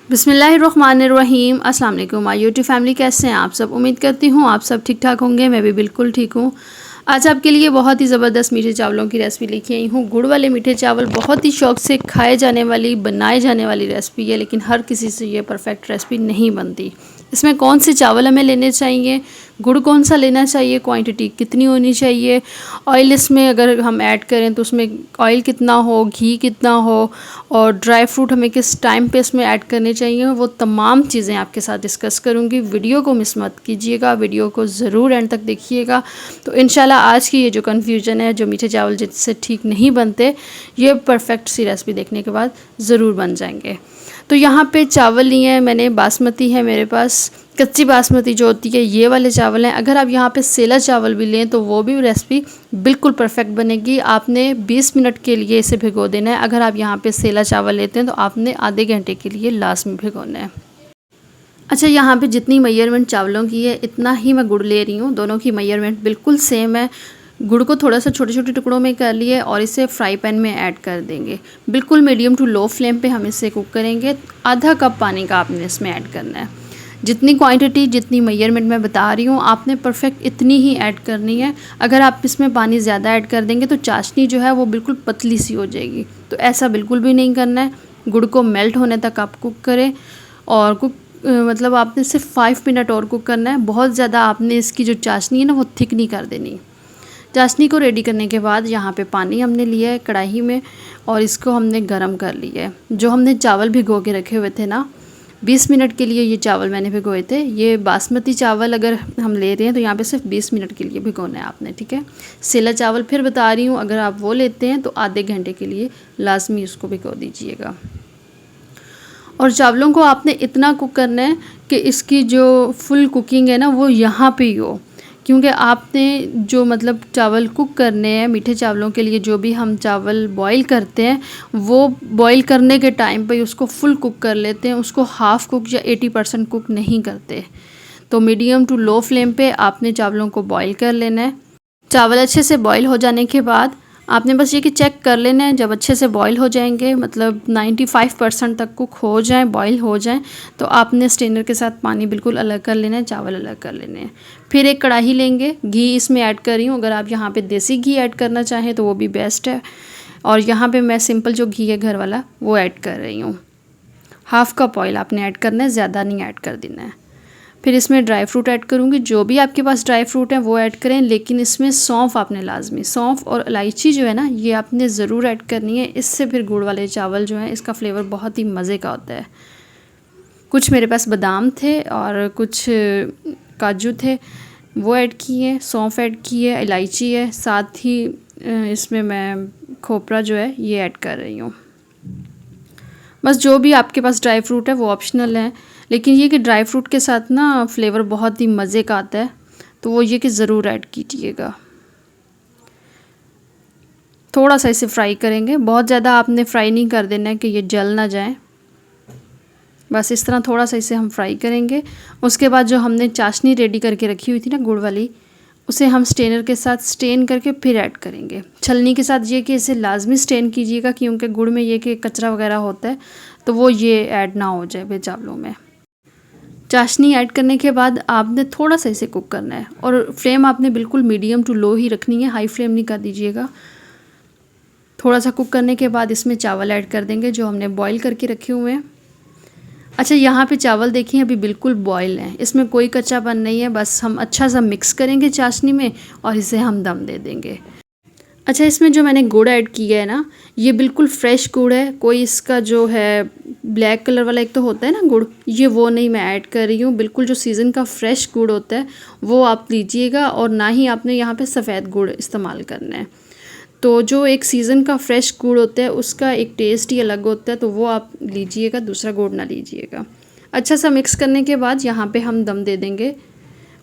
बिस्मिल्लाहिर्रहमानिर्रहीम। अस्सलाम वालेकुम माय यूट्यूब फैमिली, कैसे हैं आप सब। उम्मीद करती हूँ आप सब ठीक ठाक होंगे। मैं भी बिल्कुल ठीक हूँ। आज आपके लिए बहुत ही ज़बरदस्त मीठे चावलों की रेसिपी लेके आई हूँ। गुड़ वाले मीठे चावल बहुत ही शौक़ से खाए जाने वाली, बनाए जाने वाली रेसिपी है, लेकिन हर किसी से ये परफेक्ट रेसिपी नहीं बनती। इसमें कौन से चावल हमें लेने चाहिए, गुड़ कौन सा लेना चाहिए, क्वांटिटी कितनी होनी चाहिए, ऑयल इसमें अगर हम ऐड करें तो उसमें ऑयल कितना हो, घी कितना हो, और ड्राई फ्रूट हमें किस टाइम पे इसमें ऐड करने चाहिए, वो तमाम चीज़ें आपके साथ डिस्कस करूँगी। वीडियो को मिस मत कीजिएगा, वीडियो को ज़रूर एंड तक देखिएगा। तो इंशाल्लाह आज की ये जो कन्फ्यूजन है, जो मीठे चावल जिससे ठीक नहीं बनते, ये परफेक्ट सी रेसिपी देखने के बाद ज़रूर बन जाएंगे। तो यहाँ पे चावल लिए हैं मैंने, बासमती है मेरे पास, कच्ची बासमती जो होती है ये वाले चावल हैं। अगर आप यहाँ पे सेला चावल भी लें तो वो भी रेसिपी बिल्कुल परफेक्ट बनेगी। आपने 20 मिनट के लिए इसे भिगो देना है। अगर आप यहाँ पे सेला चावल लेते हैं तो आपने आधे घंटे के लिए लास्ट में भिगोना है। अच्छा, यहाँ पे जितनी मेजरमेंट चावलों की है इतना ही मैं गुड़ ले रही हूँ। दोनों की मेजरमेंट बिल्कुल सेम है। गुड़ को थोड़ा सा छोटे छोटे टुकड़ों में कर लिए और इसे फ्राई पैन में ऐड कर देंगे। बिल्कुल मीडियम टू लो फ्लेम पे हम इसे कुक करेंगे। आधा कप पानी का आपने इसमें ऐड करना है। जितनी क्वांटिटी, जितनी मेजरमेंट मैं बता रही हूँ, आपने परफेक्ट इतनी ही ऐड करनी है। अगर आप इसमें पानी ज़्यादा ऐड कर देंगे तो चाशनी जो है वो बिल्कुल पतली सी हो जाएगी। तो ऐसा बिल्कुल भी नहीं करना है। गुड़ को मेल्ट होने तक आप कुक करें, और मतलब आपने सिर्फ 5 मिनट और कुक करना है। बहुत ज़्यादा आपने इसकी जो चाशनी है ना वो थिक नहीं कर देनी। चाशनी को रेडी करने के बाद यहाँ पे पानी हमने लिया है कढ़ाई में और इसको हमने गरम कर लिया है। जो हमने चावल भिगो के रखे हुए थे ना, 20 मिनट के लिए ये चावल मैंने भिगोए थे। ये बासमती चावल अगर हम ले रहे हैं तो यहाँ पे सिर्फ 20 मिनट के लिए भिगोना है आपने, ठीक है। सेला चावल फिर बता रही हूँ, अगर आप वो लेते हैं तो आधे घंटे के लिए लाजमी उसको भिगो दीजिएगा। और चावलों को आपने इतना कुक करना है कि इसकी जो फुल कुकिंग है ना वो यहाँ पे ही हो, क्योंकि आपने जो मतलब चावल कुक करने हैं मीठे चावलों के लिए, जो भी हम चावल बॉईल करते हैं वो बॉईल करने के टाइम पे उसको फुल कुक कर लेते हैं, उसको हाफ़ कुक या 80% कुक नहीं करते। तो मीडियम टू लो फ्लेम पे आपने चावलों को बॉईल कर लेना है। चावल अच्छे से बॉईल हो जाने के बाद आपने बस ये कि चेक कर लेना है, जब अच्छे से बॉईल हो जाएंगे, मतलब 95% तक कुक हो जाए, बॉईल हो जाए, तो आपने स्ट्रेनर के साथ पानी बिल्कुल अलग कर लेना है, चावल अलग कर लेने हैं। फिर एक कढ़ाई लेंगे, घी इसमें ऐड कर रही हूँ। अगर आप यहाँ पे देसी घी ऐड करना चाहें तो वो भी बेस्ट है, और यहाँ पे मैं सिंपल जो घी है घर वाला वो ऐड कर रही हूँ। हाफ़ कप ऑयल आपने ऐड करना है, ज़्यादा नहीं ऐड कर देना है। फिर इसमें ड्राई फ्रूट ऐड करूँगी। जो भी आपके पास ड्राई फ्रूट है वो ऐड करें, लेकिन इसमें सौंफ आपने लाजमी, सौंफ और इलायची जो है ना ये आपने ज़रूर ऐड करनी है। इससे फिर गुड़ वाले चावल जो हैं इसका फ्लेवर बहुत ही मज़े का होता है। कुछ मेरे पास बादाम थे और कुछ काजू थे, वो ऐड किए, सौंफ ऐड की है, इलायची है, साथ ही इसमें मैं खोपरा जो है ये ऐड कर रही हूँ। बस जो भी आपके पास ड्राई फ्रूट है वो ऑप्शनल है, लेकिन ये कि ड्राई फ्रूट के साथ ना फ्लेवर बहुत ही मज़े का आता है, तो वो ये कि ज़रूर ऐड कीजिएगा। थोड़ा सा इसे फ्राई करेंगे, बहुत ज़्यादा आपने फ्राई नहीं कर देना है कि ये जल ना जाए। बस इस तरह थोड़ा सा इसे हम फ्राई करेंगे। उसके बाद जो हमने चाशनी रेडी करके रखी हुई थी ना गुड़ वाली, उसे हम स्ट्रेनर के साथ स्ट्रेन करके फिर ऐड करेंगे। छलनी के साथ ये कि इसे लाजमी स्ट्रेन कीजिएगा, क्योंकि गुड़ में ये कि कचरा वगैरह होता है, तो वो ये ऐड ना हो जाए वे चावलों में। चाशनी ऐड करने के बाद आपने थोड़ा सा इसे कुक करना है, और फ्लेम आपने बिल्कुल मीडियम टू लो ही रखनी है, हाई फ्लेम नहीं कर दीजिएगा। थोड़ा सा कुक करने के बाद इसमें चावल ऐड कर देंगे जो हमने बॉईल करके रखे हुए हैं। अच्छा, यहाँ पे चावल देखिए अभी बिल्कुल बॉयल हैं, इसमें कोई कच्चापन नहीं है। बस हम अच्छा सा मिक्स करेंगे चाशनी में और इसे हम दम दे देंगे। अच्छा, इसमें जो मैंने गुड़ ऐड किया है ना, ये बिल्कुल फ्रेश गुड़ है। कोई इसका जो है ब्लैक कलर वाला एक तो होता है ना गुड़, ये वो नहीं मैं ऐड कर रही हूँ। बिल्कुल जो सीज़न का फ्रेश गुड़ होता है वो आप लीजिएगा, और ना ही आपने यहाँ पे सफ़ेद गुड़ इस्तेमाल करना है। तो जो एक सीज़न का फ्रेश गुड़ होता है उसका एक टेस्ट ही अलग होता है, तो वो आप लीजिएगा, दूसरा गुड़ ना लीजिएगा। अच्छा सा मिक्स करने के बाद यहाँ पे हम दम दे देंगे,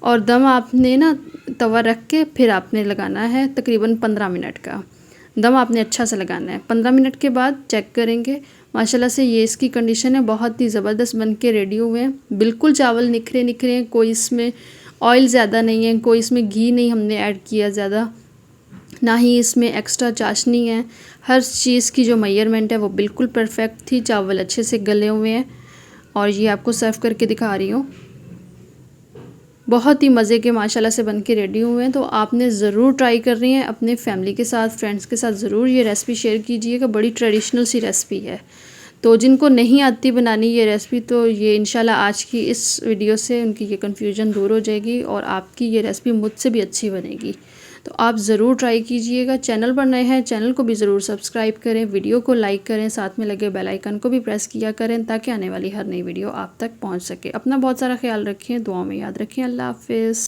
और दम आपने ना तवा रख के फिर आपने लगाना है तकरीबन 15 मिनट का दम आपने अच्छा सा लगाना है। 15 मिनट के बाद चेक करेंगे, माशाल्लाह से ये इसकी कंडीशन है, बहुत ही ज़बरदस्त बन के रेडी हुए हैं। बिल्कुल चावल निखरे निखरे हैं, कोई इसमें ऑयल ज़्यादा नहीं है, कोई इसमें घी नहीं हमने ऐड किया ज़्यादा, ना ही इसमें एक्स्ट्रा चाशनी है। हर चीज़ की जो मेजरमेंट है वो बिल्कुल परफेक्ट थी। चावल अच्छे से गले हुए हैं और ये आपको सर्व करके दिखा रही हूँ। बहुत ही मज़े के माशाल्लाह से बन के रेडी हुए हैं। तो आपने ज़रूर ट्राई कर रही हैं, अपने फैमिली के साथ, फ्रेंड्स के साथ ज़रूर ये रेसिपी शेयर कीजिएगा। बड़ी ट्रेडिशनल सी रेसिपी है। तो जिनको नहीं आती बनानी ये रेसिपी, तो ये इंशाल्लाह आज की इस वीडियो से उनकी ये कन्फ्यूजन दूर हो जाएगी और आपकी ये रेसिपी मुझसे भी अच्छी बनेगी। तो आप ज़रूर ट्राई कीजिएगा। चैनल पर नए हैं, चैनल को भी ज़रूर सब्सक्राइब करें, वीडियो को लाइक करें, साथ में लगे बेल आइकन को भी प्रेस किया करें ताकि आने वाली हर नई वीडियो आप तक पहुंच सके। अपना बहुत सारा ख्याल रखें, दुआओं में याद रखें। अल्लाह हाफ़िज़।